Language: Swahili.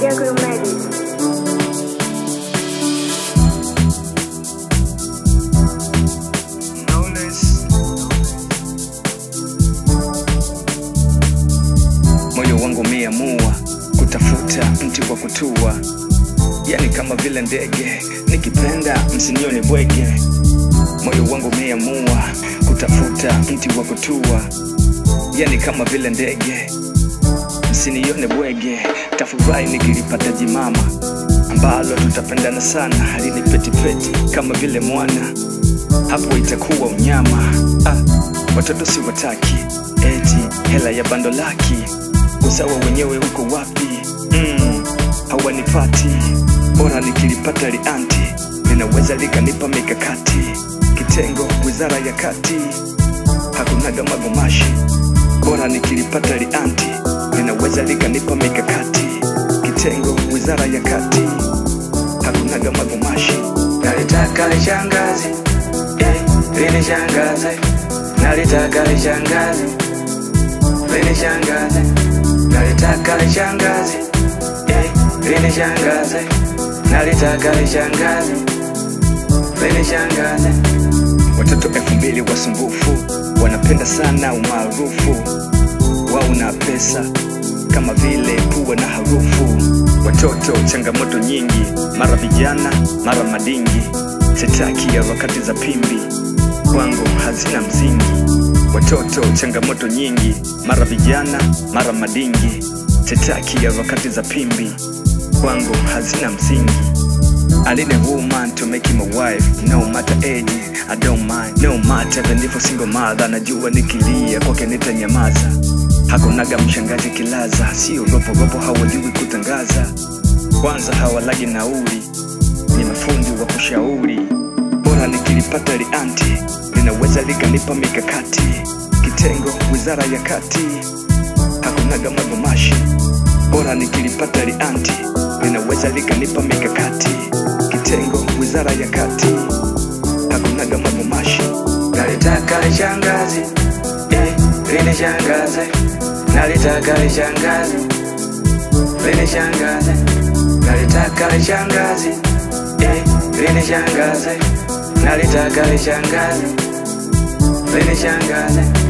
Scarecrow Magic. Moyo wangu umeamua kutafuta mti wa kutua, yani kama vile ndege, nikipenda msinione bwege. Moyo wangu umeamua kutafuta mti wa kutua, yani kama vile ndege, msinione bwege. Tafurahi nikilipata jimama ambalo tutapendana sana, halini petipeti kama vile mwana, hapo itakuwa unyama. Watoto si wataki, eti hela ya bando laki, usawa wenyewe uko wapi? Hawanipati, bora nikilipata lianti, linaweza likanipa mikakati. Kitengo wizara ya kati, hakunaga magumashi, bora nikilipata lianti, linaweza likanipa mikakati. Kitengo wizara ya kati, hakunaga magumashi. Nalitaka lishangazi, linishangaze. Nalitaka lishangazi, linishangaze. Nalitaka lishangazi, linishangaze. Nalitaka lishangazi, linishangaze. Watoto 2000 wasumbufu, wanapenda sana umaarufu, wao na pesa kama vile pua na harufu. Watoto changamoto nyingi, mara vijana mara madingi, sitaki ya wakati za pimbi, kwangu hazina mzingi. Watoto changamoto nyingi, mara vijana mara madingi, sitaki ya wakati za pimbi, kwangu hazina mzingi. I need a woman to make him a wife, no matter age, I don't mind. No matter even if a single mother, najua nikilia kwake nitanyamaza. Hakunaga mshangazi kilaza, sio ropo hawajui kutangaza. Kwanza hawalagi nauli, ni mafundi wa kushauri. Bora nikilipata lianti, linaweza likanipa mikakati. Kitengo wizara ya kati, hakunaga magumashi, bora nikilipata lianti, linaweza likanipa mikakati. Kitengo wizara ya kati, hakunaga magumashi. Nalitaka lishangazi, linishangaze. Nalitaka lishangazi, linishangaze. Nalitaka lishangazi, linishangaze. Nalitaka lishangazi, linishangaze.